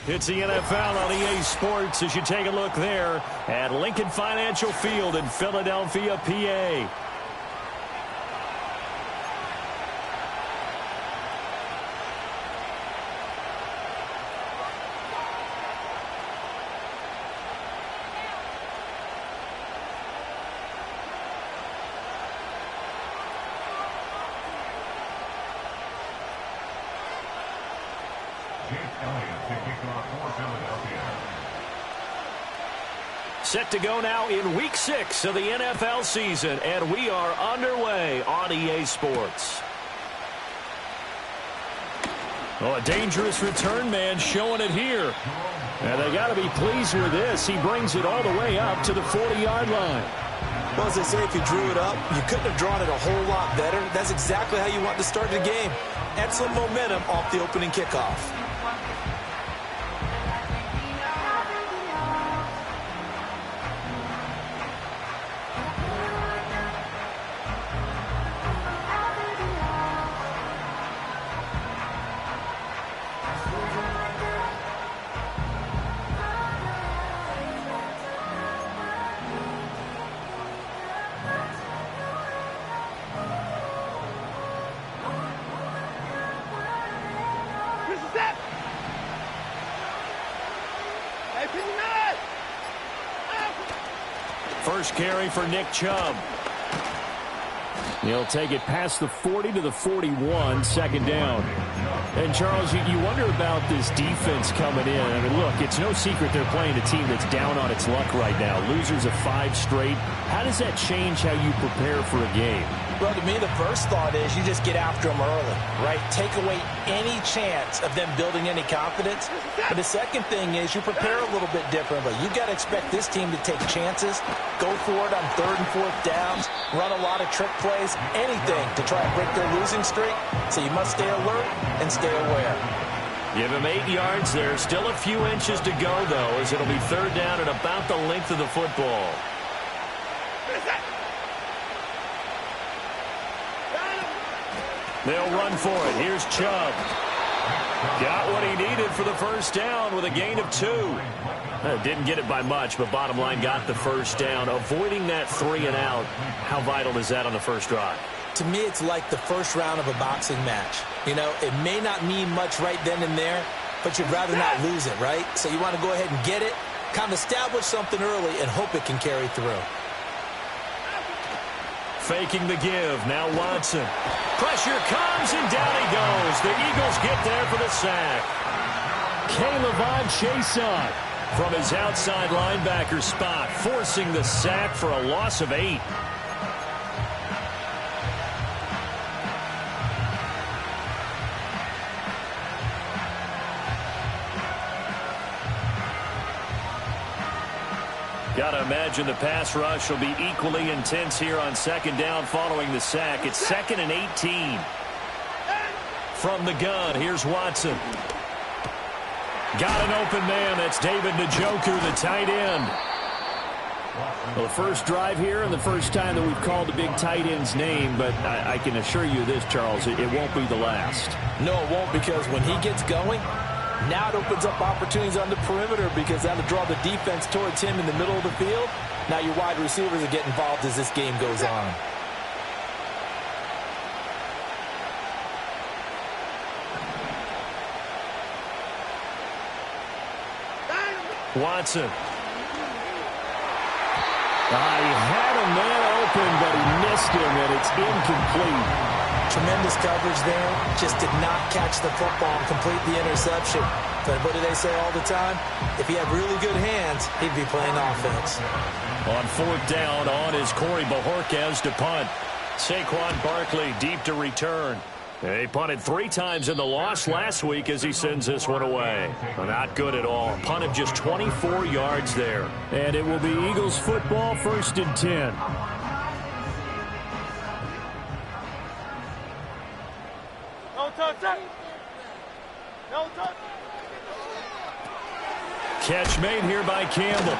It's the NFL on EA Sports as you take a look there at Lincoln Financial Field in Philadelphia, PA. Set to go now in Week 6 of the NFL season, and we are underway on EA Sports. Oh, a dangerous return man showing it here. And they got to be pleased with this. He brings it all the way up to the 40-yard line. Well, as they say, if you drew it up, you couldn't have drawn it a whole lot better. That's exactly how you want to start the game. Excellent momentum off the opening kickoff. First carry for Nick Chubb. He'll take it past the 40 to the 41, second down. And, Charles, you wonder about this defense coming in. I mean, look, it's no secret they're playing a team that's down on its luck right now. Losers of 5 straight. How does that change how you prepare for a game? Well, to me, the first thought is you just get after them early, right? Take away any chance of them building any confidence. But the second thing is you prepare a little bit differently. You've got to expect this team to take chances, go for it on 3rd and 4th downs, run a lot of trick plays, anything to try and break their losing streak. So you must stay alert and stay aware. Give him 8 yards there. Still a few inches to go, though, as it'll be 3rd down and about the length of the football. They'll run for it. Here's Chubb. Got what he needed for the first down with a gain of 2. Didn't get it by much, but bottom line got the first down. Avoiding that 3 and out. How vital is that on the first drive? To me, it's like the first round of a boxing match. You know, it may not mean much right then and there, but you'd rather not lose it, right? So you want to go ahead and get it, kind of establish something early, and hope it can carry through. Faking the give. Now Watson. Pressure comes, and down he goes. The Eagles get there for the sack. K'Lavon Chaisson from his outside linebacker spot, forcing the sack for a loss of 8. Got to imagine the pass rush will be equally intense here on second down following the sack. It's 2nd and 18. From the gun, here's Watson. Got an open man. That's David Njoku, the tight end. Well, the first drive here and the first time that we've called the big tight end's name, but I can assure you this, Charles, it won't be the last. No, it won't, because when he gets going, now it opens up opportunities on the perimeter because that'll draw the defense towards him in the middle of the field. Now your wide receivers will get involved as this game goes on. Watson. He had a man open, but he missed him, and it's incomplete. Tremendous coverage there. Just did not catch the football and complete the interception. But what do they say all the time? If he had really good hands, he'd be playing offense. On 4th down, on is Corey Bojorquez to punt. Saquon Barkley deep to return. He punted 3 times in the loss last week as he sends this one away. Not good at all. Punt of just 24 yards there. And it will be Eagles football, 1st and 10. Catch made here by Campbell.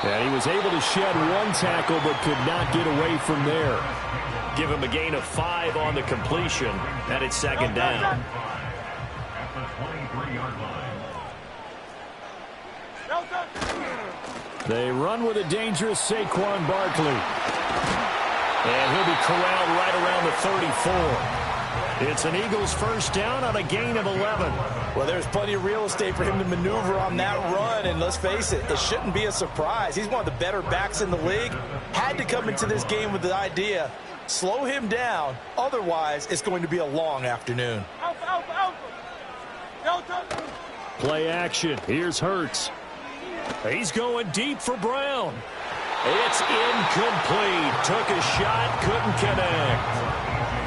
And he was able to shed 1 tackle but could not get away from there. Give him a gain of 5 on the completion, and it's 2nd down. They run with a dangerous Saquon Barkley. And he'll be corralled right around the 34. It's an Eagles first down on a gain of 11. Well, there's plenty of real estate for him to maneuver on that run, and let's face it, it shouldn't be a surprise. He's one of the better backs in the league. Had to come into this game with the idea, slow him down, otherwise it's going to be a long afternoon. Play action. Here's Hurts. He's going deep for Brown. It's incomplete. Took a shot, couldn't connect.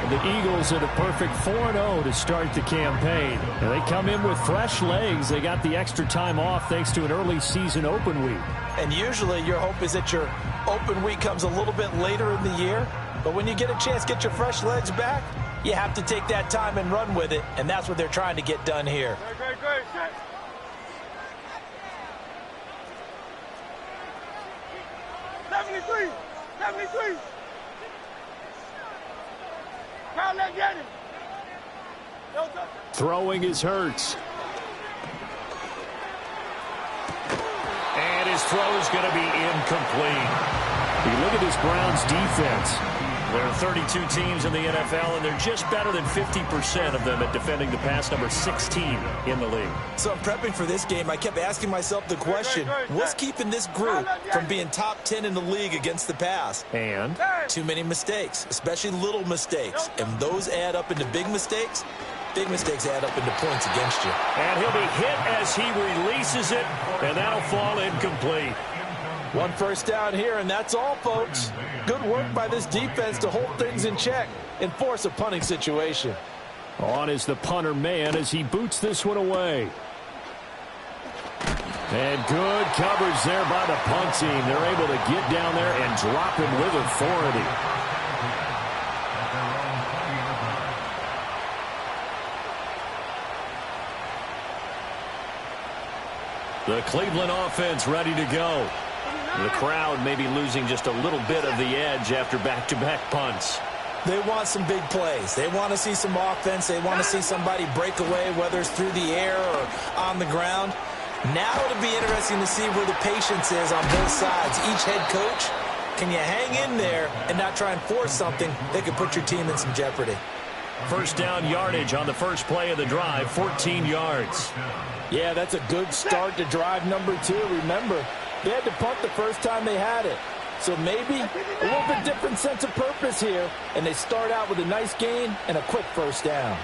The Eagles are the perfect 4-0 to start the campaign. And they come in with fresh legs. They got the extra time off thanks to an early season open week. And usually your hope is that your open week comes a little bit later in the year. But when you get a chance to get your fresh legs back, you have to take that time and run with it. And that's what they're trying to get done here. Great. 73. Throwing is Hurts. And his throw is going to be incomplete. You look at this Browns defense. There are 32 teams in the NFL, and they're just better than 50% of them at defending the pass, number 16 in the league. So I'm prepping for this game. I kept asking myself the question, what's keeping this group from being top 10 in the league against the pass? And? Too many mistakes, especially little mistakes. And those add up into big mistakes. Big mistakes add up into points against you. And he'll be hit as he releases it, and that'll fall incomplete. One first down here, and that's all, folks. Good work by this defense to hold things in check and force a punting situation. On is the punter man as he boots this one away. And good coverage there by the punt team. They're able to get down there and drop him with authority. The Cleveland offense ready to go. The crowd may be losing just a little bit of the edge after back-to-back punts. They want some big plays. They want to see some offense. They want to see somebody break away, whether it's through the air or on the ground. Now it'll be interesting to see where the patience is on both sides. Each head coach, can you hang in there and not try and force something that could put your team in some jeopardy? First down yardage on the first play of the drive, 14 yards. Yeah, that's a good start to drive number 2. Remember, they had to punt the first time they had it. So maybe a little bit different sense of purpose here. And they start out with a nice gain and a quick first down.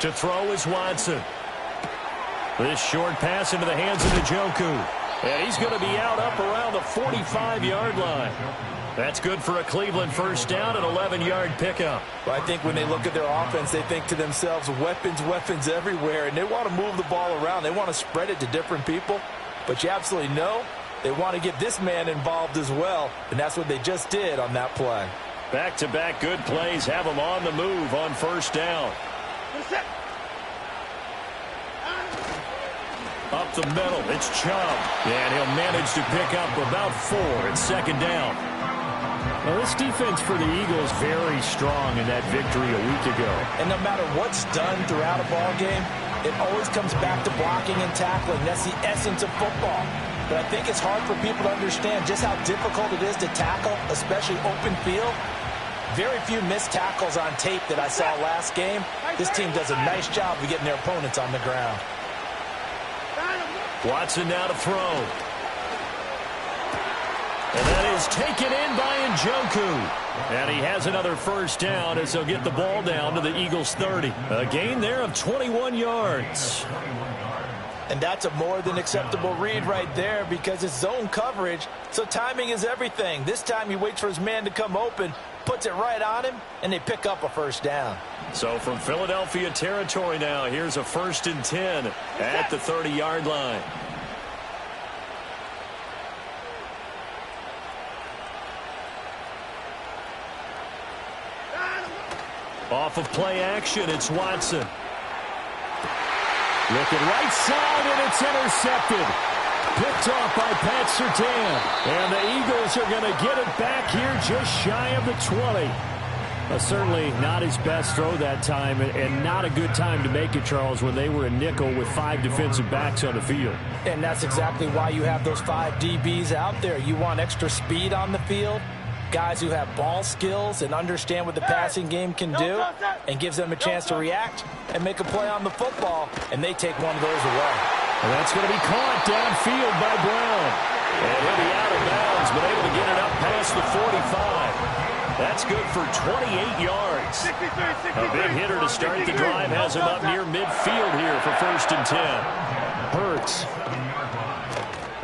To throw is Watson. This short pass into the hands of Njoku. And he's going to be out up around the 45-yard line. That's good for a Cleveland first down, an 11-yard pickup. Well, I think when they look at their offense, they think to themselves, weapons everywhere. And they want to move the ball around. They want to spread it to different people. But you absolutely know they want to get this man involved as well. And that's what they just did on that play. Back-to-back good plays have them on the move on first down. Up the middle, it's Chubb. And he'll manage to pick up about 4 at second down. Well, this defense for the Eagles very strong in that victory a week ago. And no matter what's done throughout a ball game, it always comes back to blocking and tackling. That's the essence of football. But I think it's hard for people to understand just how difficult it is to tackle, especially open field. Very few missed tackles on tape that I saw last game. This team does a nice job of getting their opponents on the ground. Watson now to throw. And that is taken in by Njoku. And he has another first down as he'll get the ball down to the Eagles' 30. A gain there of 21 yards. And that's a more than acceptable read right there because it's zone coverage, so timing is everything. This time he waits for his man to come open, puts it right on him, and they pick up a first down. So from Philadelphia territory now, here's a 1st and 10 at the 30-yard line. Off of play action, it's Watson. Looking right side, and it's intercepted. Picked off by Pat Surtain. And the Eagles are going to get it back here just shy of the 20. Certainly not his best throw that time, and not a good time to make it, Charles, when they were a nickel with 5 defensive backs on the field. And that's exactly why you have those 5 DBs out there. You want extra speed on the field, guys who have ball skills and understand what the passing game can do, and gives them a chance to react and make a play on the football, and they take one of those away. And that's going to be caught downfield by Brown. And he'll be out of bounds, but able to get it up past the 45. That's good for 28 yards. A big hitter to start the drive has him up near midfield here for 1st and 10. Hurts.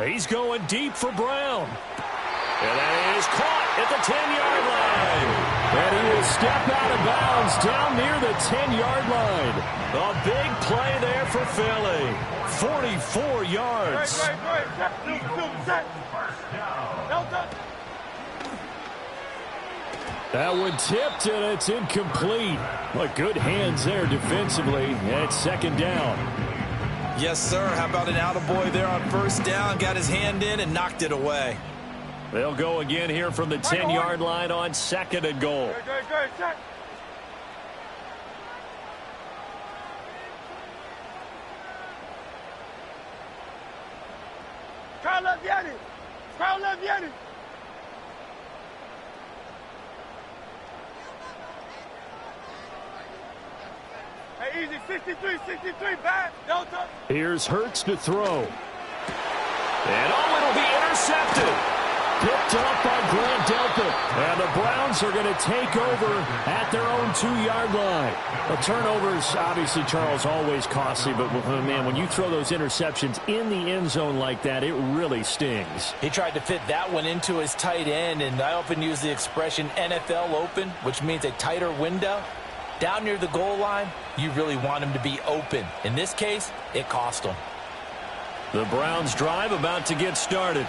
He's going deep for Brown. And that is caught at the 10-yard line. And he will step out of bounds down near the 10-yard line. A big play there for Philly. 44 yards. That one tipped, and it's incomplete. But good hands there defensively, and it's 2nd down. Yes, sir. How about an attaboy there on 1st down? Got his hand in and knocked it away. They'll go again here from the 10-yard line on 2nd and goal. Hey, easy, 63, back, Delta. Here's Hurts to throw. And it'll be intercepted. Picked up by Grant Delta. And the Browns are going to take over at their own 2-yard line. The turnovers, obviously, Charles, always costly. But, man, when you throw those interceptions in the end zone like that, it really stings. He tried to fit that one into his tight end, and I often use the expression NFL open, which means a tighter window. Down near the goal line, you really want him to be open. In this case, it cost him. The Browns drive about to get started.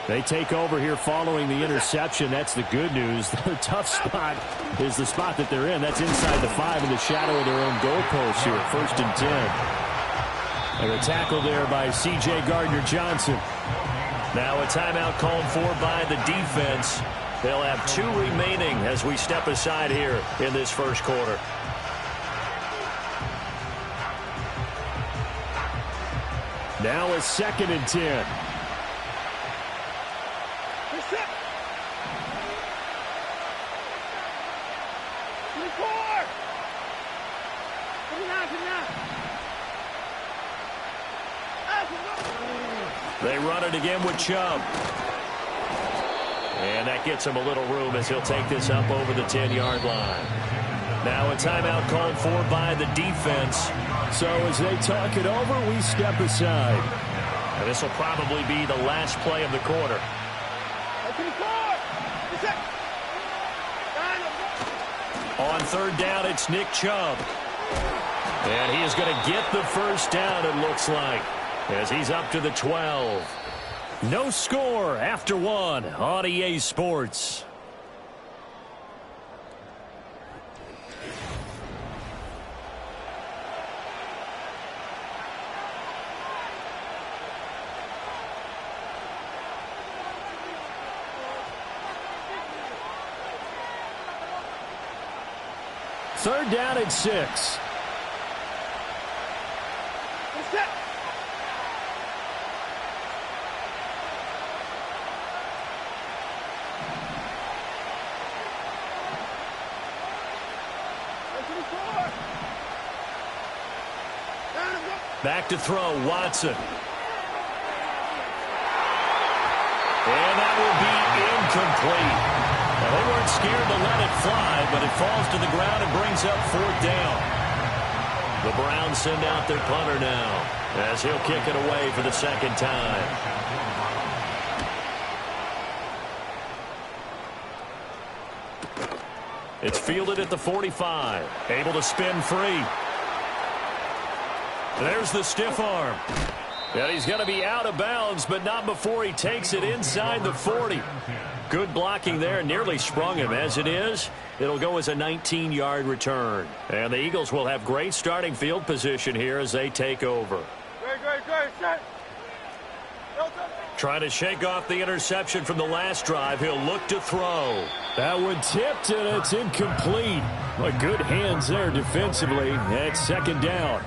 They take over here following the interception. That's the good news. Their tough spot is the spot that they're in. That's inside the 5 in the shadow of their own goalpost here. 1st and 10. And a tackle there by C.J. Gardner-Johnson. Now a timeout called for by the defense. They'll have 2 remaining as we step aside here in this 1st quarter. Now a 2nd and 10. They run it again with Chubb. And that gets him a little room as he'll take this up over the 10-yard line. Now a timeout called for by the defense. So as they talk it over, we step aside. And this will probably be the last play of the quarter. On 3rd down, it's Nick Chubb. And he is going to get the 1st down, it looks like, as he's up to the 12. No score after 1 on EA Sports. Third down at 6. Back to throw, Watson. And that will be incomplete. Now, they weren't scared to let it fly, but it falls to the ground and brings up 4th down. The Browns send out their punter now as he'll kick it away for the 2nd time. It's fielded at the 45. Able to spin free. There's the stiff arm. And he's going to be out of bounds, but not before he takes it inside the 40. Good blocking there. Nearly sprung him. As it is, it'll go as a 19-yard return. And the Eagles will have great starting field position here as they take over. Great. Set. Trying to shake off the interception from the last drive. He'll look to throw. That one tipped, and it's incomplete. But good hands there defensively. That's second down.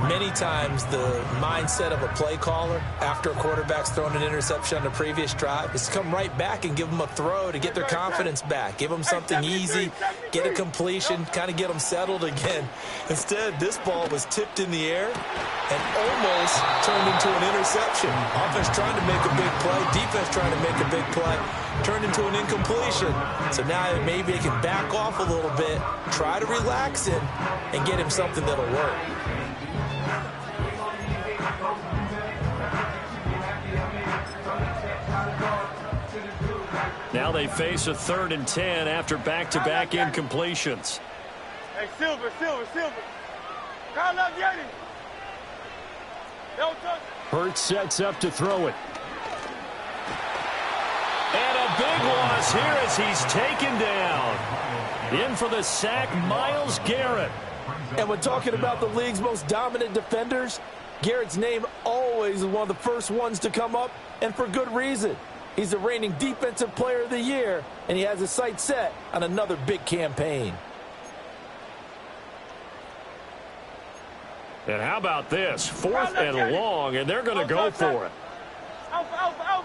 Many times the mindset of a play caller after a quarterback's thrown an interception on the previous drive is to come right back and give them a throw to get their confidence back. Give them something easy, get a completion, kind of get them settled again. Instead, this ball was tipped in the air and almost turned into an interception. Offense trying to make a big play, defense trying to make a big play, turned into an incompletion. So now maybe they can back off a little bit, try to relax it, and get him something that'll work. Now they face a 3rd and 10 after back-to-back incompletions. Hey, Silver. Call up Yeti. Don't touch. Hurts sets up to throw it. And a big loss here as he's taken down. In for the sack, Myles Garrett. And when talking about the league's most dominant defenders, Garrett's name always is one of the first ones to come up, and for good reason. He's the reigning Defensive Player of the Year, and he has his sights set on another big campaign. And how about this? 4th and long, and they're going to go for it. Alpha.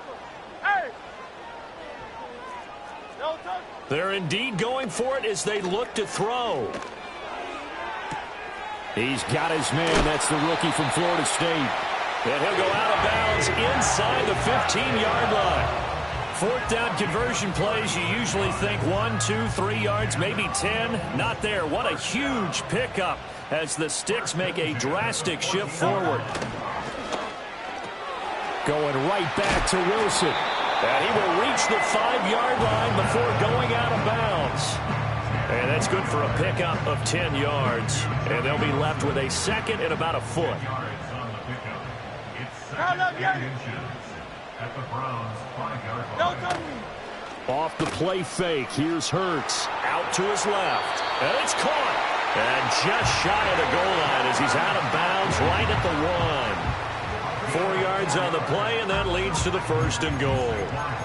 Hey. Don't touch. They're indeed going for it as they look to throw. He's got his man. That's the rookie from Florida State. And he'll go out of bounds inside the 15-yard line. 4th down conversion plays, you usually think 1, 2, 3 yards, maybe 10. Not there. What a huge pickup as the Sticks make a drastic shift forward. Going right back to Wilson. And he will reach the 5-yard line before going out of bounds. And that's good for a pickup of 10 yards. And they'll be left with a 2nd and about a foot. Off the play fake. Here's Hurts. Out to his left. And it's caught. And just shy of the goal line as he's out of bounds right at the 1. 4 yards on the play, and that leads to the 1st and goal.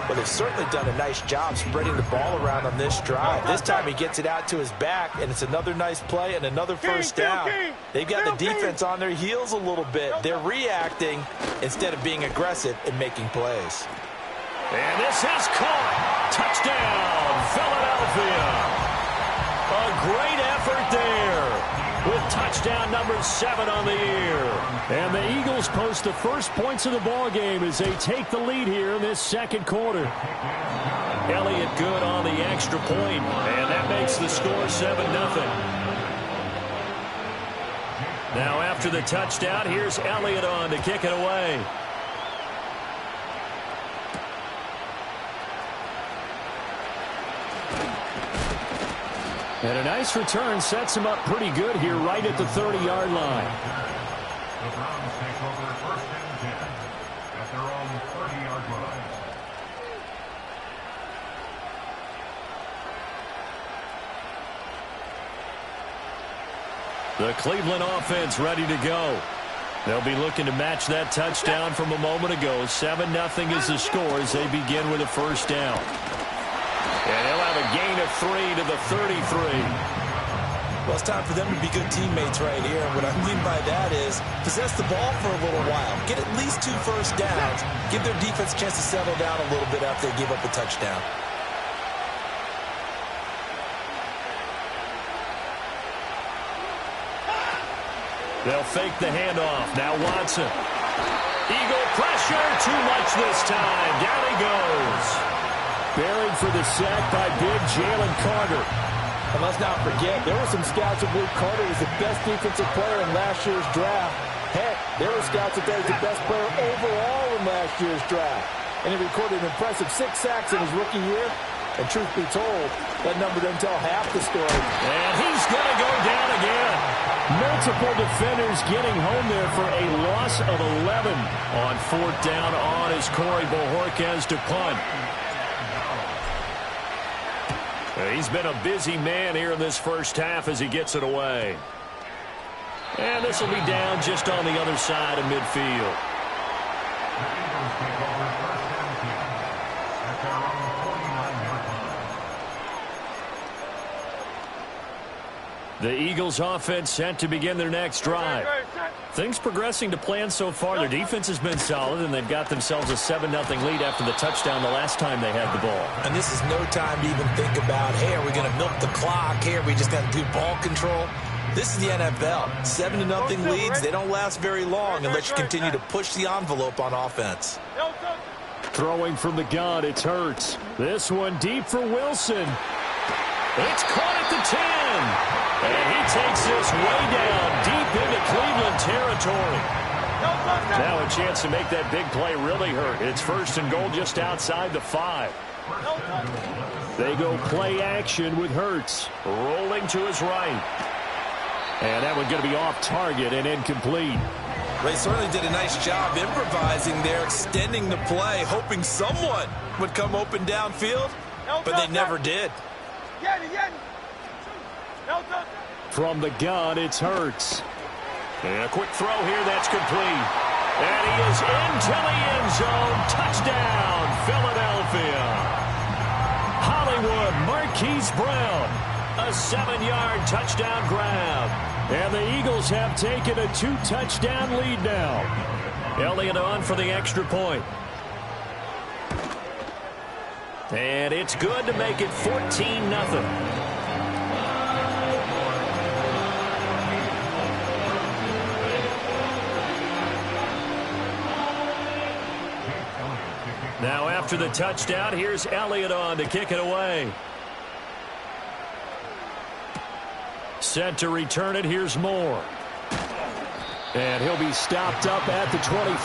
Well, they've certainly done a nice job spreading the ball around on this drive. This time he gets it out to his back, and it's another nice play and another first down. They've got the defense on their heels a little bit. They're reacting instead of being aggressive and making plays. And this is caught. Touchdown, Philadelphia. A great effort there with touchdown number 7 on the year. And the Eagles post the first points of the ball game as they take the lead here in this 2nd quarter. Elliott good on the extra point, and that makes the score 7-0. Now after the touchdown, here's Elliott on to kick it away. And a nice return sets him up pretty good here right at the 30-yard line. The Browns take over 1st and 10 at their own 30-yard line. The Cleveland offense ready to go. They'll be looking to match that touchdown from a moment ago. 7-0 is the score as they begin with a 1st down. And he'll have a gain of 3 to the 33. Well, it's time for them to be good teammates right here. And what I mean by that is possess the ball for a little while. Get at least 2 first downs. Give their defense a chance to settle down a little bit after they give up a touchdown. They'll fake the handoff. Now Watson. Eagle pressure. Too much this time. Down he goes. Buried for the sack by big Jalen Carter. And let's not forget, there were some scouts who believe Carter was the best defensive player in last year's draft. Heck, there were scouts that thought he was the best player overall in last year's draft. And he recorded an impressive 6 sacks in his rookie year. And truth be told, that number doesn't tell half the story. And he's going to go down again. Multiple defenders getting home there for a loss of 11. On 4th down on is Corey Bojorquez to punt. He's been a busy man here in this first half as he gets it away. And this will be down just on the other side of midfield. The Eagles take over The Eagles offense set to begin their next drive. Things progressing to plan so far. Their defense has been solid, and they've got themselves a 7-0 lead after the touchdown the last time they had the ball. And this is no time to even think about, hey, are we going to milk the clock? Hey, are we just going to do ball control? This is the NFL. 7-0 leads, they don't last very long unless you continue to push the envelope on offense. Throwing from the gun, it's Hurts. This one deep for Wilson. It's caught at the 10. And he takes this way down deep into Cleveland territory. Now a chance to make that big play really hurt. It's 1st and goal just outside the 5. They go play action with Hurts. Rolling to his right. And that one's going to be off target and incomplete. They certainly did a nice job improvising there, extending the play, hoping someone would come open downfield, but they never did. From the gun, it's Hurts. And a quick throw here that's complete. And he is into the end zone. Touchdown, Philadelphia. Hollywood Marquise Brown. A 7-yard touchdown grab. And the Eagles have taken a 2-touchdown lead now. Elliott on for the extra point. And it's good to make it 14-0. Now after the touchdown, here's Elliott on to kick it away. Set to return it, here's Moore. And he'll be stopped up at the 25.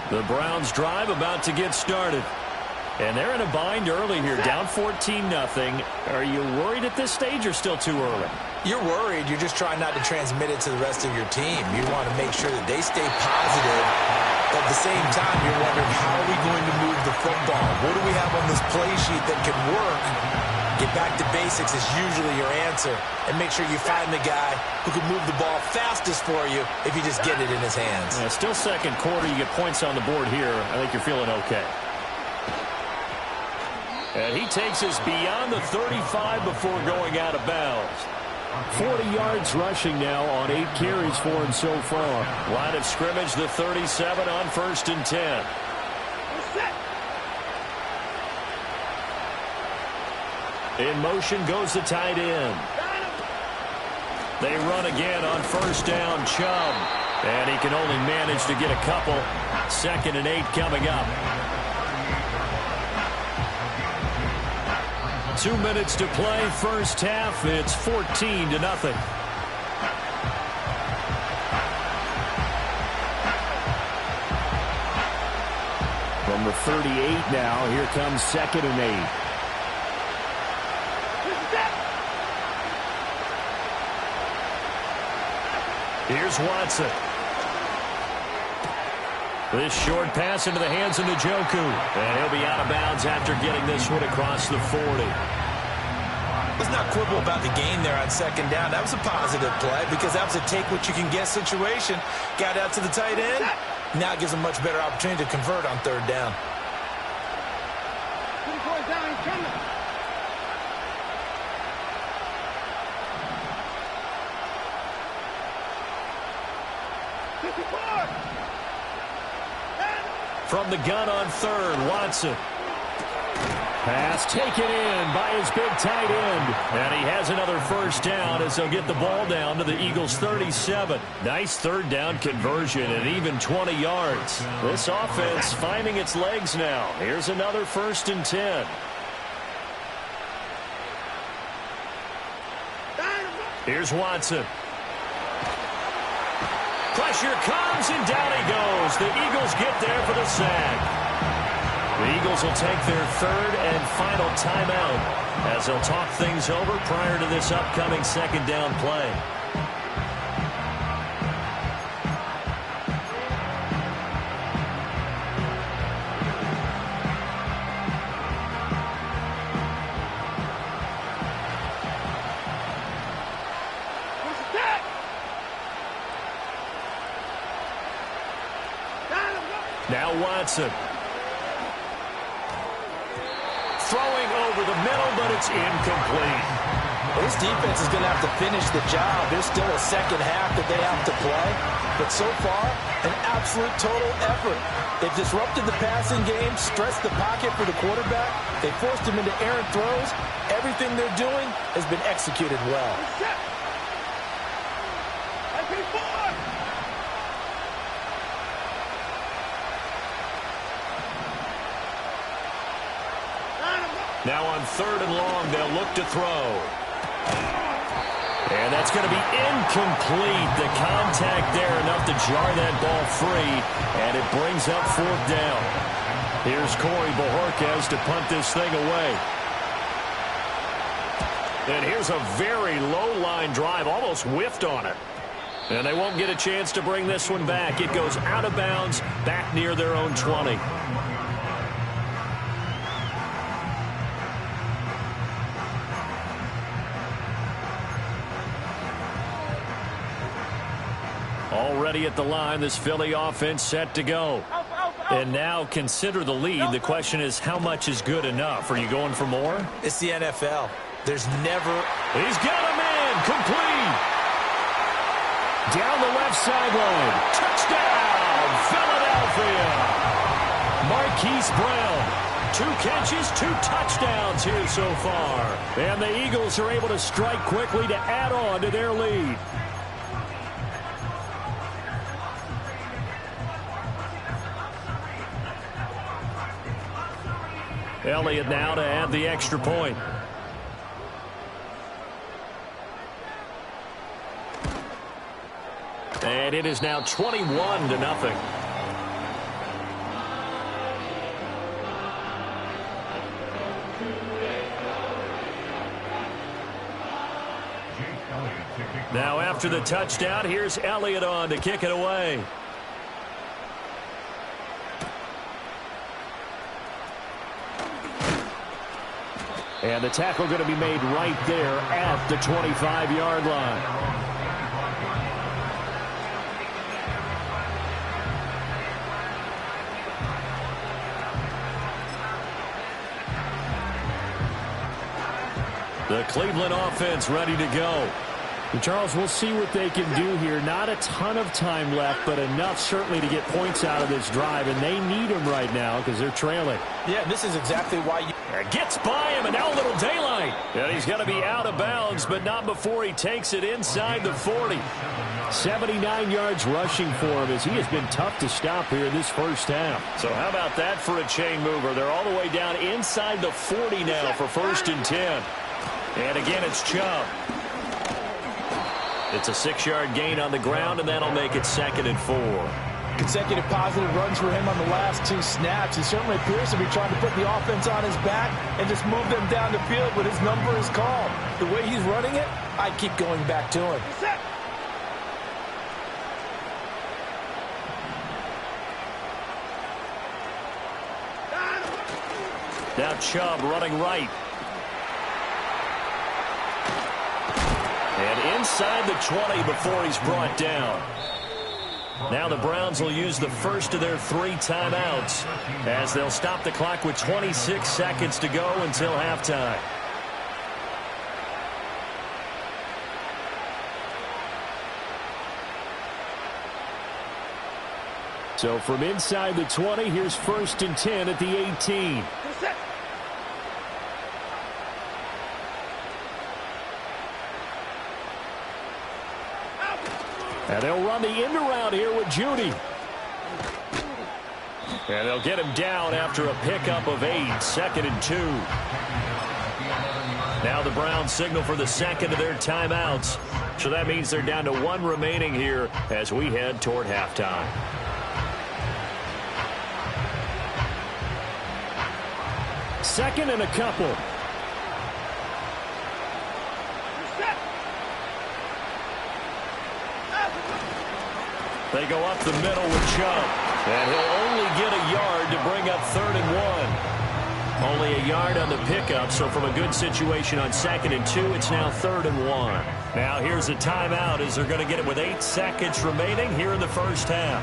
The Browns drive about to get started. And they're in a bind early here, down 14-0. Are you worried at this stage or still too early? You're worried. You're just trying not to transmit it to the rest of your team. You want to make sure that they stay positive. At the same time, you're wondering, how are we going to move the football? What do we have on this play sheet that can work? Get back to basics is usually your answer. And make sure you find the guy who can move the ball fastest for you if you just get it in his hands. Yeah, still second quarter. You get points on the board here. I think you're feeling okay. And he takes us beyond the 35 before going out of bounds. 40 yards rushing now on 8 carries for him so far. Line of scrimmage, the 37 on 1st and 10. In motion goes the tight end. They run again on 1st down, Chubb. And he can only manage to get a couple. 2nd and 8 coming up. 2 minutes to play, first half. It's 14-0. From the 38 now, here comes 2nd and 8. Here's Watson. This short pass into the hands of Njoku. And he'll be out of bounds after getting this one across the 40. Let's not quibble about the gain there on 2nd down. That was a positive play because that was a take-what-you-can-get situation. Got out to the tight end. Now gives him a much better opportunity to convert on 3rd down. From the gun on 3rd, Watson. Pass taken in by his big tight end. And he has another 1st down as they'll get the ball down to the Eagles' 37. Nice 3rd down conversion and even 20 yards. This offense finding its legs now. Here's another 1st and 10. Here's Watson. Pressure comes, and down he goes. The Eagles get there for the sack. The Eagles will take their 3rd and final timeout as they'll talk things over prior to this upcoming 2nd down play. Now Watson. Throwing over the middle, but it's incomplete. This defense is going to have to finish the job. There's still a second half that they have to play. But so far, an absolute total effort. They've disrupted the passing game, stressed the pocket for the quarterback. They forced him into errant throws. Everything they're doing has been executed well. Now on 3rd and long, they'll look to throw. And that's going to be incomplete. The contact there enough to jar that ball free, and it brings up 4th down. Here's Corey Bojorquez to punt this thing away. And here's a very low-line drive, almost whiffed on it. And they won't get a chance to bring this one back. It goes out of bounds, back near their own 20. Already at the line, this Philly offense set to go. And now consider the lead. The question is, how much is good enough? Are you going for more? It's the NFL. There's never... He's got a man. Complete. Down the left sideline. Touchdown, Philadelphia. Marquise Brown. 2 catches, 2 touchdowns here so far. And the Eagles are able to strike quickly to add on to their lead. Elliott now to add the extra point. And it is now 21-0. Now after the touchdown, here's Elliott on to kick it away. And the tackle going to be made right there at the 25-yard line. The Cleveland offense ready to go. Charles, we'll see what they can do here. Not a ton of time left, but enough certainly to get points out of this drive, and they need them right now because they're trailing. Yeah, this is exactly why you... Gets by him, and now a little daylight. And he's going to be out of bounds, but not before he takes it inside the 40. 79 yards rushing for him as he has been tough to stop here in this first half. So how about that for a chain mover? They're all the way down inside the 40 now for 1st and 10. And again, it's Chubb. It's a 6-yard gain on the ground, and that'll make it 2nd and 4. Consecutive positive runs for him on the last 2 snaps. He certainly appears to be trying to put the offense on his back and just move them down the field, but his number is called. The way he's running it, I keep going back to him. Now Chubb running right. And inside the 20 before he's brought down. Now the Browns will use the first of their 3 timeouts as they'll stop the clock with 26 seconds to go until halftime. So from inside the 20, here's 1st and 10 at the 18. And they'll run the end around here with Judy. And they'll get him down after a pickup of 8, 2nd and 2. Now the Browns signal for the second of their timeouts. So that means they're down to 1 remaining here as we head toward halftime. Second and a couple. They go up the middle with Chubb. And he'll only get a yard to bring up 3rd and 1. Only a yard on the pickup, so from a good situation on 2nd and 2, it's now 3rd and 1. Now here's a timeout as they're going to get it with 8 seconds remaining here in the first half.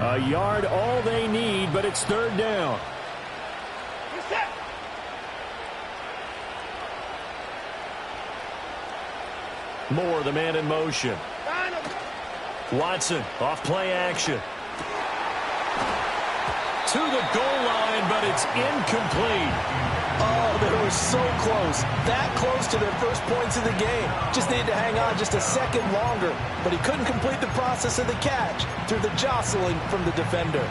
A yard all they need, but it's third down. Moore, the man in motion. Watson, off play action. To the goal line, but it's incomplete. Oh, they were so close. That close to their first points of the game. Just needed to hang on just a second longer. But he couldn't complete the process of the catch through the jostling from the defender.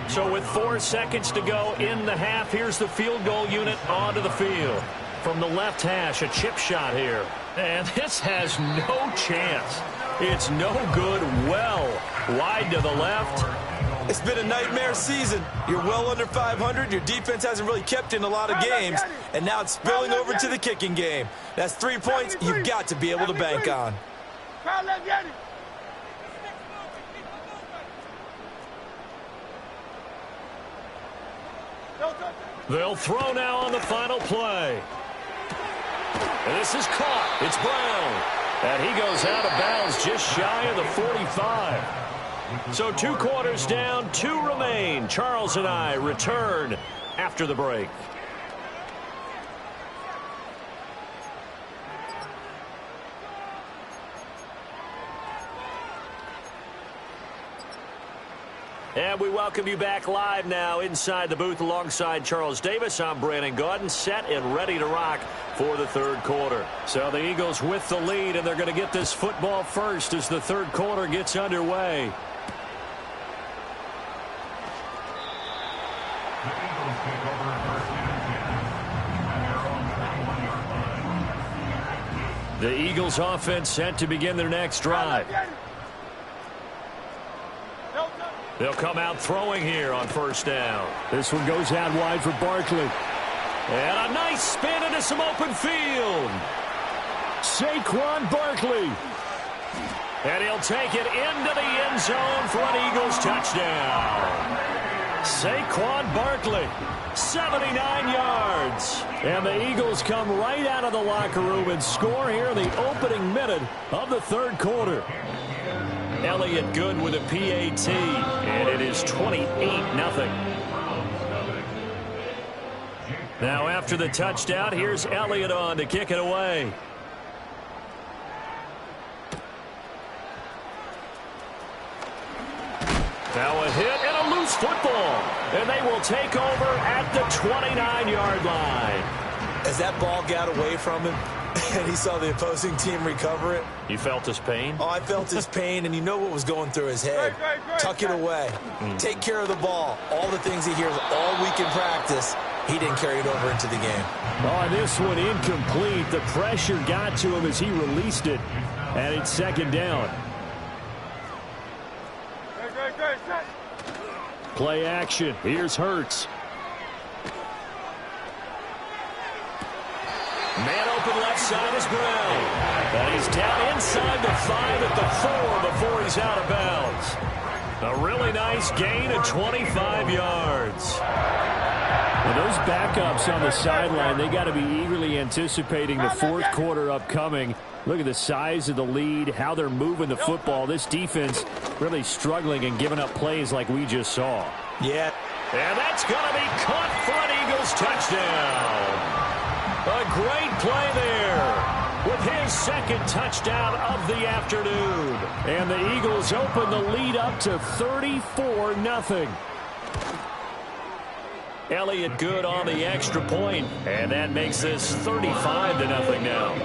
So with 4 seconds to go in the half, here's the field goal unit onto the field. From the left hash, a chip shot here. And this has no chance. It's no good. Well wide to the left. It's been a nightmare season. You're well under 500. Your defense hasn't really kept in a lot of games. And now it's spilling over to the kicking game. That's 3 points you've got to be able to bank on. They'll throw now on the final play. And this is caught. It's Brown. And he goes out of bounds just shy of the 45. So 2 quarters down, 2 remain. Charles and I return after the break. And we welcome you back live now inside the booth alongside Charles Davis. I'm Brandon Gaudin, set and ready to rock for the third quarter. So the Eagles with the lead, and they're going to get this football first as the third quarter gets underway. The Eagles offense set to begin their next drive. They'll come out throwing here on first down. This one goes out wide for Barkley. And a nice spin into some open field. Saquon Barkley. And he'll take it into the end zone for an Eagles touchdown. Saquon Barkley, 79 yards. And the Eagles come right out of the locker room and score here in the opening minute of the third quarter. Elliott Good with a PAT, and it is 28-0. Now after the touchdown, here's Elliott on to kick it away. Now a hit and a loose football, and they will take over at the 29-yard line. As that ball got away from him, and he saw the opposing team recover it. You felt his pain? Oh, I felt his pain, and you know what was going through his head. Tuck it away. Take care of the ball. All the things he hears all week in practice, he didn't carry it over into the game. Oh, this one incomplete. The pressure got to him as he released it, and it's second down. Play action. Here's Hurts. Man open left side is Brown. And he's down inside the 5 at the 4 before he's out of bounds. A really nice gain of 25 yards. Well, those backups on the sideline, they got to be eagerly anticipating the fourth quarter upcoming. Look at the size of the lead, how they're moving the football. This defense really struggling and giving up plays like we just saw. Yeah. And that's going to be caught for an Eagles touchdown. A great play there with his second touchdown of the afternoon. And the Eagles open the lead up to 34-0. Elliott Good on the extra point, and that makes this 35-0 now.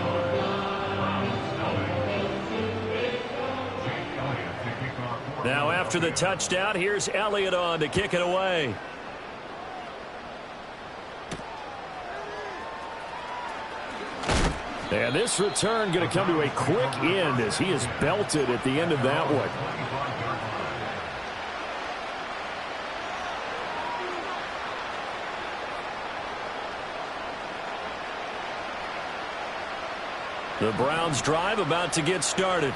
Now after the touchdown, here's Elliott on to kick it away. And this return going to come to a quick end as he is belted at the end of that one. The Browns drive about to get started.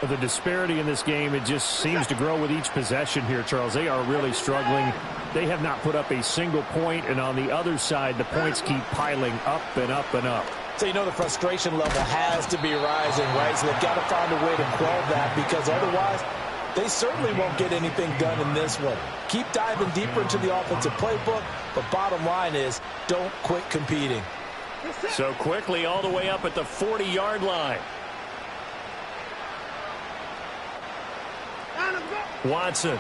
The disparity in this game, it just seems to grow with each possession here, Charles. They are really struggling. They have not put up a single point, and on the other side, the points keep piling up and up and up. So you know the frustration level has to be rising, right? So they've got to find a way to quell that, because otherwise they certainly won't get anything done in this one. Keep diving deeper into the offensive playbook, but bottom line is don't quit competing. So quickly all the way up at the 40-yard line. Watson.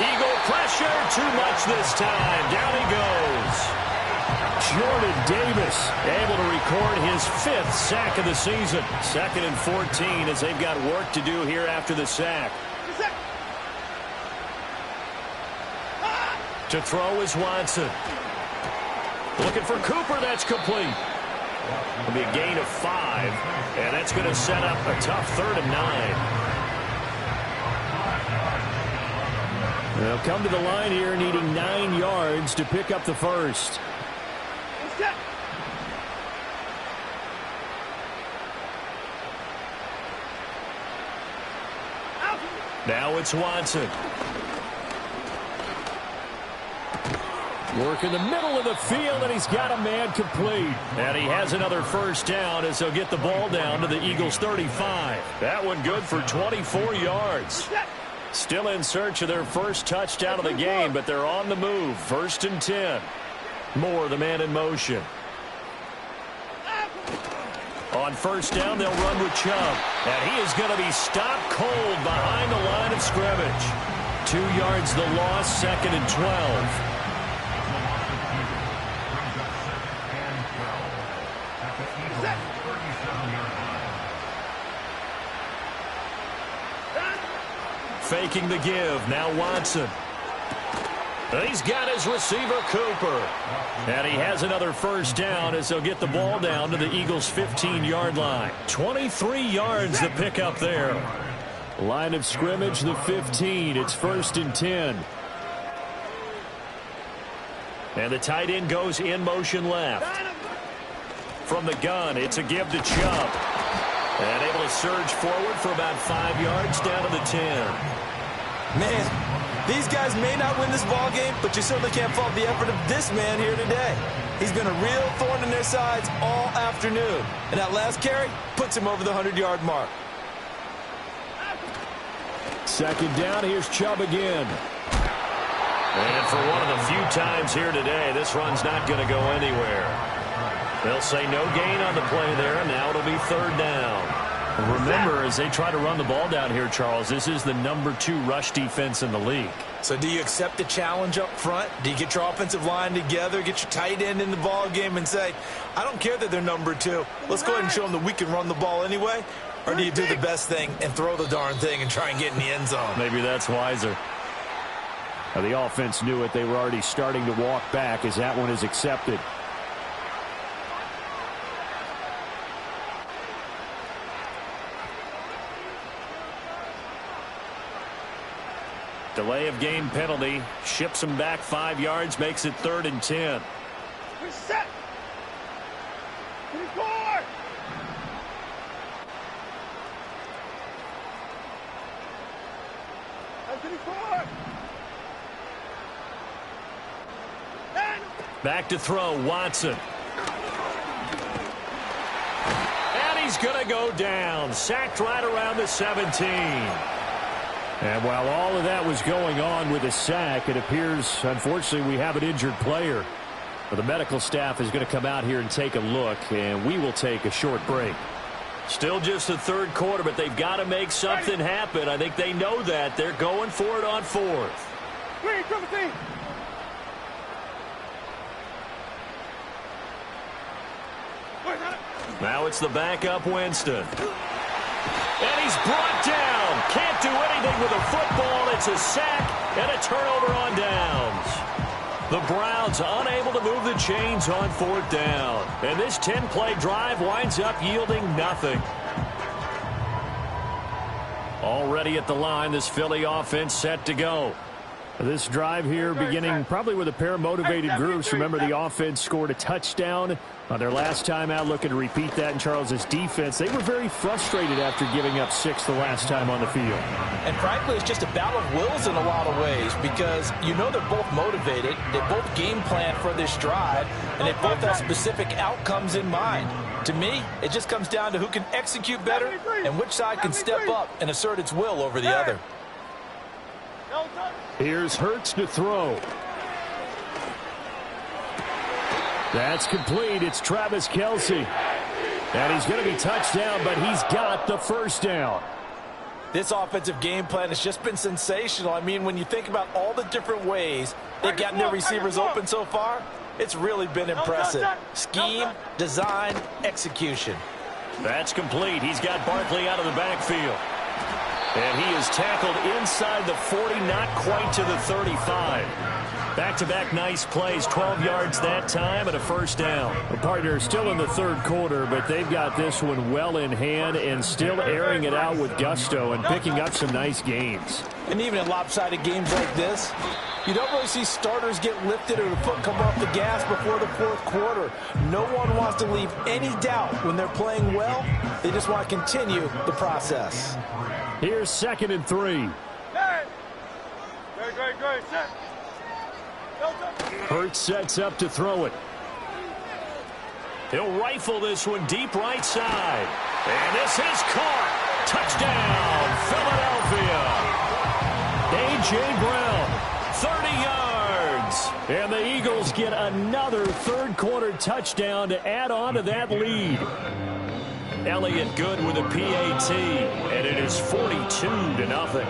Eagle pressure, too much this time. Down he goes. Jordan Davis able to record his 5th sack of the season. 2nd and 14 as they've got work to do here after the sack. To throw is Watson. Looking for Cooper. That's complete. It'll be a gain of 5, and that's going to set up a tough 3rd and 9. They'll come to the line here needing 9 yards to pick up the first. Now it's Watson. Work in the middle of the field, and he's got a man complete. And he has another first down as they'll get the ball down to the Eagles' 35. That one good for 24 yards. Still in search of their first touchdown of the game, but they're on the move. 1st and 10. Moore, the man in motion. On first down, they'll run with Chubb. And he is going to be stopped cold behind the line of scrimmage. 2 yards the loss, 2nd and 12. Faking the give. Now Watson. He's got his receiver, Cooper. And he has another first down as they'll get the ball down to the Eagles' 15-yard line. 23 yards to pick up there. Line of scrimmage, the 15. It's 1st and 10. And the tight end goes in motion left. From the gun, it's a give to Chubb. And able to surge forward for about 5 yards down to the 10. Man, these guys may not win this ball game, but you certainly can't fault the effort of this man here today. He's been a real thorn in their sides all afternoon. And that last carry puts him over the 100-yard mark. 2nd down, here's Chubb again. And for one of the few times here today, this run's not going to go anywhere. They'll say no gain on the play there, and now it'll be 3rd down. Remember, as they try to run the ball down here, Charles, this is the number 2 rush defense in the league. So do you accept the challenge up front? Do you get your offensive line together, get your tight end in the ball game and say, I don't care that they're number 2. Let's go ahead and show them that we can run the ball anyway? Or do you do the best thing and throw the darn thing and try and get in the end zone? Maybe that's wiser. Now, the offense knew it. They were already starting to walk back as that one is accepted. Delay of game penalty. Ships him back 5 yards. Makes it 3rd and 10. We're set. 24. I'm 24. Back to throw, Watson. And he's going to go down. Sacked right around the 17. And while all of that was going on with a sack, it appears, unfortunately, we have an injured player. The medical staff is going to come out here and take a look, and we will take a short break. Still just the 3rd quarter, but they've got to make something happen. I think they know that. They're going for it on 4th. Now it's the backup Winston. And he's brought down. Can't do anything with a football. It's a sack and a turnover on downs. The Browns unable to move the chains on 4th down. And this 10-play drive winds up yielding nothing. Already at the line, this Philly offense set to go. This drive here beginning probably with a pair of motivated groups. Remember, the offense scored a touchdown on their last time out, looking to repeat that in Charles's defense. They were very frustrated after giving up 6 the last time on the field. And frankly, it's just a battle of wills in a lot of ways because you know they're both motivated. They both game plan for this drive, and they both have specific outcomes in mind. To me, it just comes down to who can execute better and which side can step up and assert its will over the other. Here's Hurts to throw. That's complete. It's Travis Kelce. And he's going to be touched down, but he's got the first down. This offensive game plan has just been sensational. I mean, when you think about all the different ways they've gotten their receivers open so far, it's really been impressive. Scheme, design, execution. That's complete. He's got Barkley out of the backfield. And he is tackled inside the 40, not quite to the 35. Back-to-back nice plays, 12 yards that time and a first down. The partner still in the third quarter, but they've got this one well in hand and still airing it out with gusto and picking up some nice gains. And even in lopsided games like this, you don't really see starters get lifted or the foot come off the gas before the fourth quarter. No one wants to leave any doubt when they're playing well. They just want to continue the process. Here's 2nd and 3. Great. Set. Hurts sets up to throw it. He'll rifle this one deep right side. And this is caught. Touchdown, Philadelphia. A.J. Brown, 30 yards. And the Eagles get another third-quarter touchdown to add on to that lead. Elliott good with a PAT, and it is 42-0.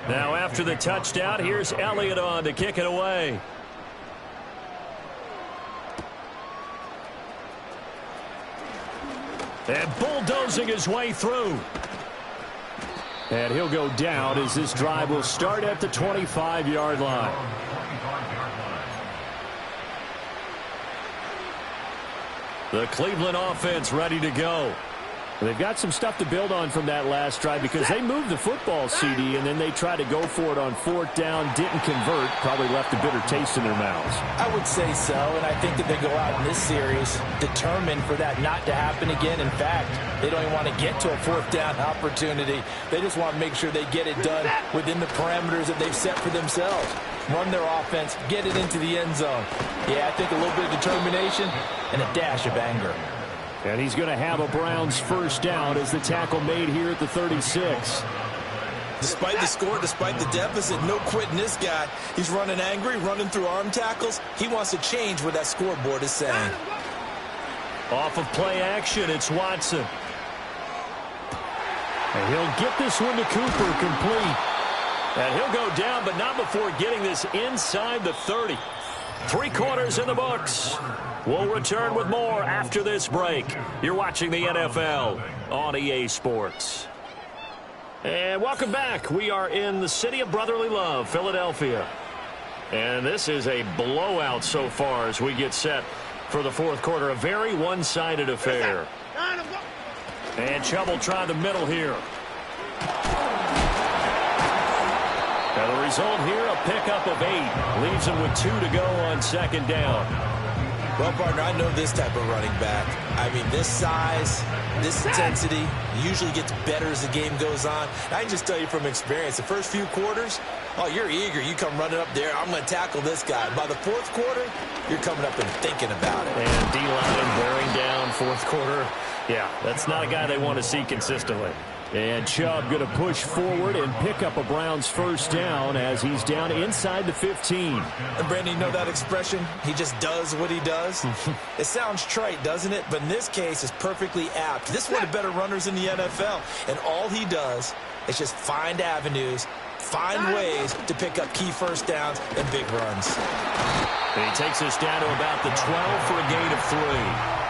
Now after the touchdown, here's Elliott on to kick it away. And bulldozing his way through. And he'll go down as this drive will start at the 25-yard line. The Cleveland offense ready to go. They've got some stuff to build on from that last drive because they moved the football, CD, and then they tried to go for it on 4th down, didn't convert, probably left a bitter taste in their mouths. I would say so, and I think that they go out in this series determined for that not to happen again. In fact, they don't even want to get to a 4th down opportunity. They just want to make sure they get it done within the parameters that they've set for themselves. Run their offense, get it into the end zone. Yeah, I think a little bit of determination and a dash of anger. And he's going to have a Browns first down as the tackle made here at the 36. Despite the score, despite the deficit, no quitting this guy. He's running angry, running through arm tackles. He wants to change what that scoreboard is saying. Off of play action, it's Watson. And he'll get this one to Cooper, complete. And he'll go down, but not before getting this inside the 30. 3 quarters in the books. We'll return with more after this break. You're watching the NFL on EA Sports. And welcome back. We are in the city of brotherly love, Philadelphia. And this is a blowout so far as we get set for the fourth quarter. A very one-sided affair. And Chubb will try the middle here. Now the result here, a pickup of 8. Leaves him with 2 to go on 2nd down. Well, partner, I know this type of running back. I mean, this size, this intensity usually gets better as the game goes on. I can just tell you from experience, the first few quarters, oh, you're eager. You come running up there, I'm going to tackle this guy. By the fourth quarter, you're coming up and thinking about it. And D-line bearing down fourth quarter. Yeah, that's not a guy they want to see consistently. And Chubb going to push forward and pick up a Browns first down as he's down inside the 15. And Brandon, you know that expression? He just does what he does? It sounds trite, doesn't it? But in this case, it's perfectly apt. This is one of the better runners in the NFL. And all he does is just find avenues, find ways to pick up key first downs and big runs. And he takes us down to about the 12 for a gain of 3.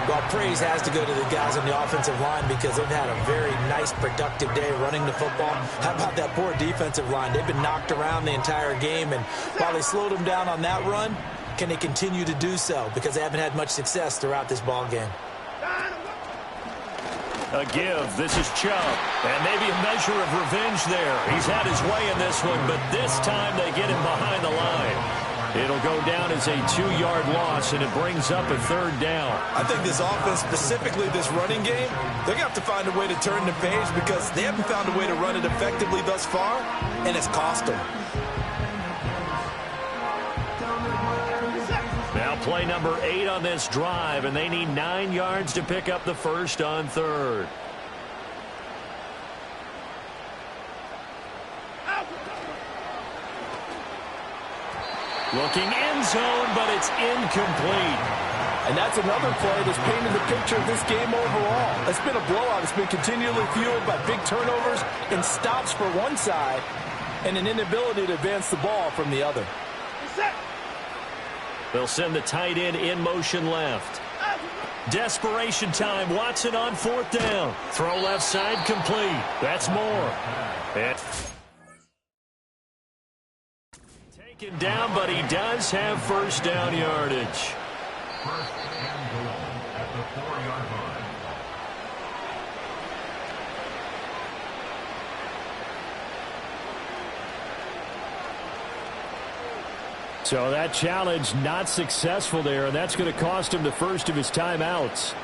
Well, praise has to go to the guys on the offensive line because they've had a very nice, productive day running the football. How about that poor defensive line? They've been knocked around the entire game, and while they slowed them down on that run, can they continue to do so? Because they haven't had much success throughout this ball game. A give. This is Chubb. And maybe a measure of revenge there. He's had his way in this one, but this time they get him behind the line. It'll go down as a 2-yard loss, and it brings up a 3rd down. I think this offense, specifically this running game, they're going to have to find a way to turn the page because they haven't found a way to run it effectively thus far, and it's cost them. Now play number 8 on this drive, and they need 9 yards to pick up the first on 3rd. Looking end zone, but it's incomplete. And that's another play that's painted the picture of this game overall. It's been a blowout. It's been continually fueled by big turnovers and stops for one side and an inability to advance the ball from the other. They'll send the tight end in motion left. Desperation time. Watson on 4th down. Throw left side complete. That's more. Taken down, but he does have first down yardage. First and goal at the 4-yard line. So that challenge not successful there, and that's going to cost him the first of his timeouts.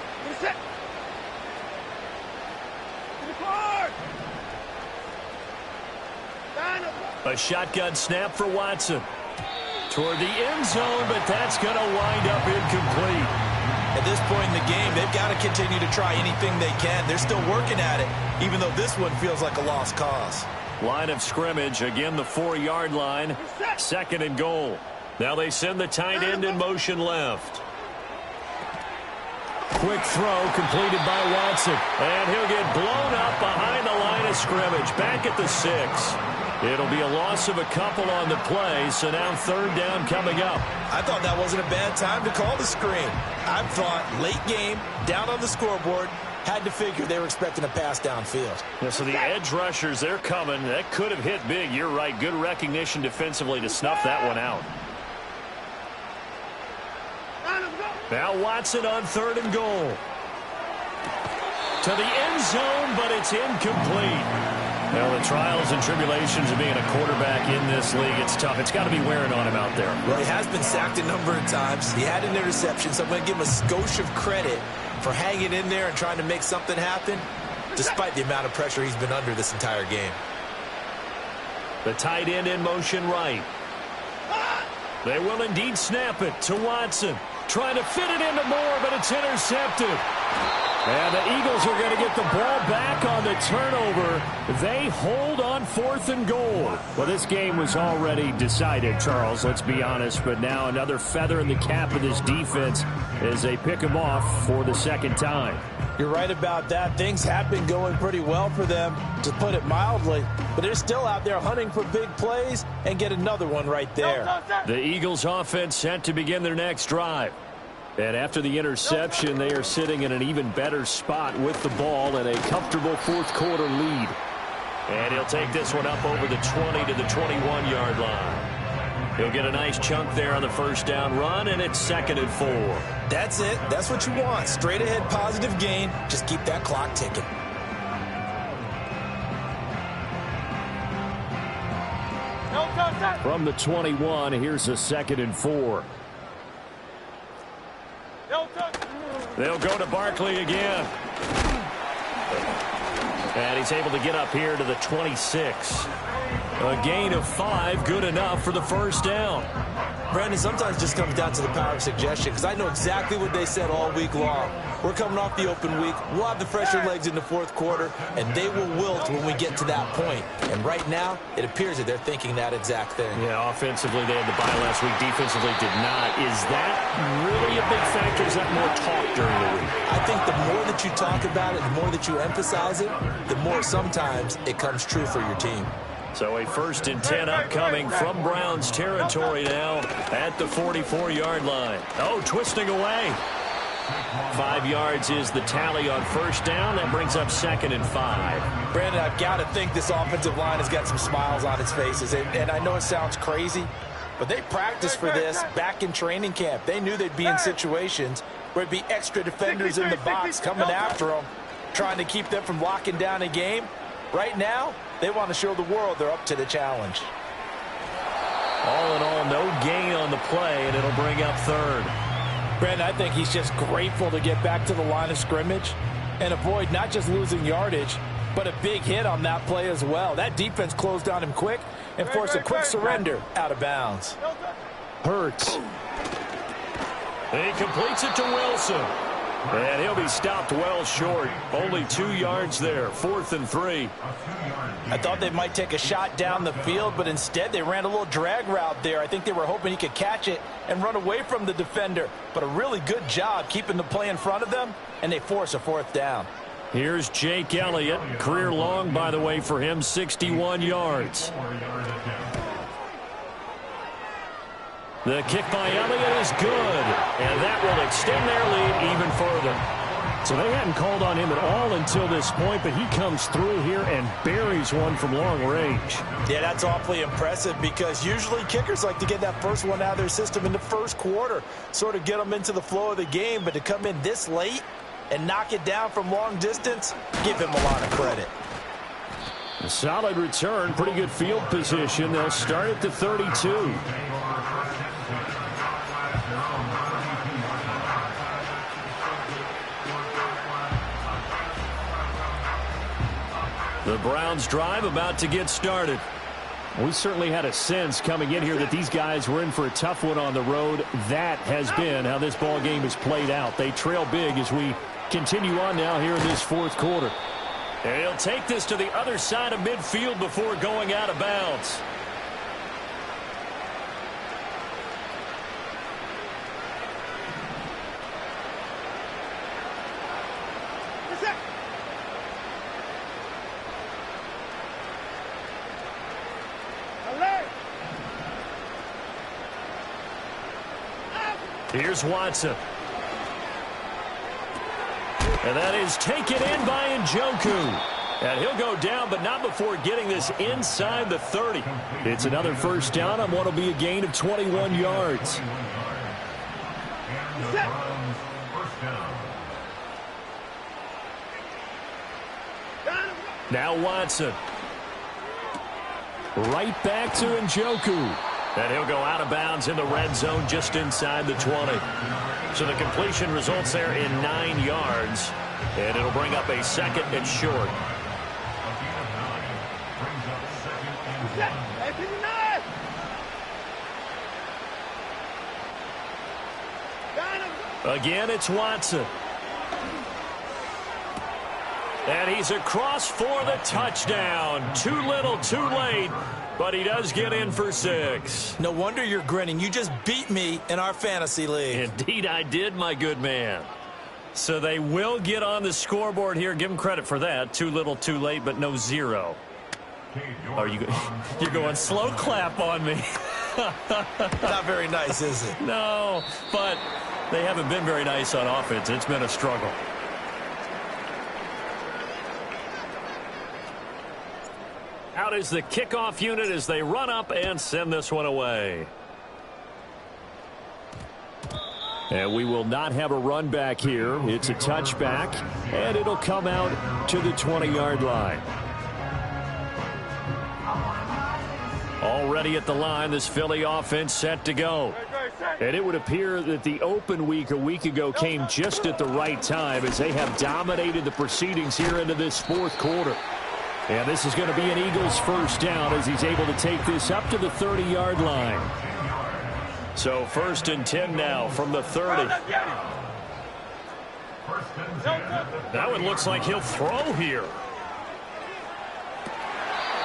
A shotgun snap for Watson. Toward the end zone, but that's going to wind up incomplete. At this point in the game, they've got to continue to try anything they can. They're still working at it, even though this one feels like a lost cause. Line of scrimmage, again the 4-yard line. 2nd and goal. Now they send the tight end in motion left. Quick throw completed by Watson. And he'll get blown up behind the line of scrimmage. Back at the 6. It'll be a loss of a couple on the play, so now 3rd down coming up. I thought that wasn't a bad time to call the screen. I thought late game, down on the scoreboard, had to figure they were expecting a pass downfield. Yeah, so the edge rushers, they're coming. That could have hit big. You're right. Good recognition defensively to snuff that one out. Now Watson on 3rd and goal. To the end zone, but it's incomplete. Well, the trials and tribulations of being a quarterback in this league, it's tough. It's got to be wearing on him out there. Well, he has been sacked a number of times. He had an interception, so I'm going to give him a skosh of credit for hanging in there and trying to make something happen, despite the amount of pressure he's been under this entire game. The tight end in motion right. They will indeed snap it to Watson. Trying to fit it into Moore, but it's intercepted. And the Eagles are going to get the ball back on the turnover. They hold on 4th and goal. Well, this game was already decided, Charles, let's be honest. But now another feather in the cap of this defense as they pick them off for the 2nd time. You're right about that. Things have been going pretty well for them, to put it mildly. But they're still out there hunting for big plays and get another one right there. The Eagles offense set to begin their next drive. And after the interception, they are sitting in an even better spot with the ball and a comfortable 4th quarter lead. And he'll take this one up over the 20 to the 21-yard line. He'll get a nice chunk there on the first down run, and it's 2nd and 4. That's it. That's what you want. Straight ahead positive gain. Just keep that clock ticking. From the 21, here's a 2nd and 4. They'll go to Barkley again. And he's able to get up here to the 26. A gain of 5, good enough for the first down. Brandon, sometimes it just comes down to the power of suggestion, because I know exactly what they said all week long. We're coming off the open week. We'll have the fresher legs in the 4th quarter, and they will wilt when we get to that point. And right now, it appears that they're thinking that exact thing. Yeah, offensively, they had the bye last week. Defensively, did not. Is that really a big factor? Is that more talk during the week? I think the more that you talk about it, the more that you emphasize it, the more sometimes it comes true for your team. So a 1st and 10 upcoming from Browns territory now at the 44-yard line. Oh, twisting away. 5 yards is the tally on first down. That brings up 2nd and 5. Brandon, I've got to think this offensive line has got some smiles on its faces. And I know it sounds crazy, but they practiced for this back in training camp. They knew they'd be in situations where it'd be extra defenders in the box coming after them. trying to keep them from locking down a game. Right now, they want to show the world they're up to the challenge. All in all, no gain on the play, and it'll bring up third. Brandon, I think he's just grateful to get back to the line of scrimmage and avoid not just losing yardage, but a big hit on that play as well. That defense closed on him quick and forced a quick surrender out of bounds. Hurts. He completes it to Wilson. And he'll be stopped well short. Only 2 yards there. 4th and 3. I thought they might take a shot down the field, but instead they ran a little drag route there. I think they were hoping he could catch it and run away from the defender. But a really good job keeping the play in front of them, and they force a 4th down. Here's Jake Elliott. Career long, by the way, for him, 61 yards. The kick by Elliott is good, and that will extend their lead even further. So they hadn't called on him at all until this point, but he comes through here and buries one from long range. Yeah, that's awfully impressive because usually kickers like to get that first one out of their system in the first quarter, sort of get them into the flow of the game, but to come in this late and knock it down from long distance, give him a lot of credit. A solid return, pretty good field position. They'll start at the 32. The Browns drive about to get started. We certainly had a sense coming in here that these guys were in for a tough one on the road. That has been how this ball game has played out. They trail big as we continue on now here in this 4th quarter. And he'll take this to the other side of midfield before going out of bounds. Here's Watson. And that is taken in by Njoku. And he'll go down, but not before getting this inside the 30. It's another 1st down on what will be a gain of 21 yards. Now Watson. Right back to Njoku. And he'll go out of bounds in the red zone just inside the 20. So the completion results there in 9 yards. And it'll bring up a 2nd and short. Again, it's Watson. And he's across for the touchdown. Too little, too late. But he does get in for 6. No wonder you're grinning. You just beat me in our fantasy league. Indeed I did, my good man. So they will get on the scoreboard here. Give them credit for that. Too little, too late, but no 0. Are you're going slow clap on me. Not very nice, is it? No, but they haven't been very nice on offense. It's been a struggle. Out is the kickoff unit as they run up and send this one away. And we will not have a run back here. It's a touchback, and it'll come out to the 20-yard line. Already at the line, this Philly offense set to go. And it would appear that the open week a week ago came just at the right time as they have dominated the proceedings here into this 4th quarter. And this is going to be an Eagles 1st down as he's able to take this up to the 30-yard line. So 1st and 10 now from the 30. That one looks like he'll throw here.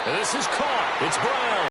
And this is caught. It's Brown.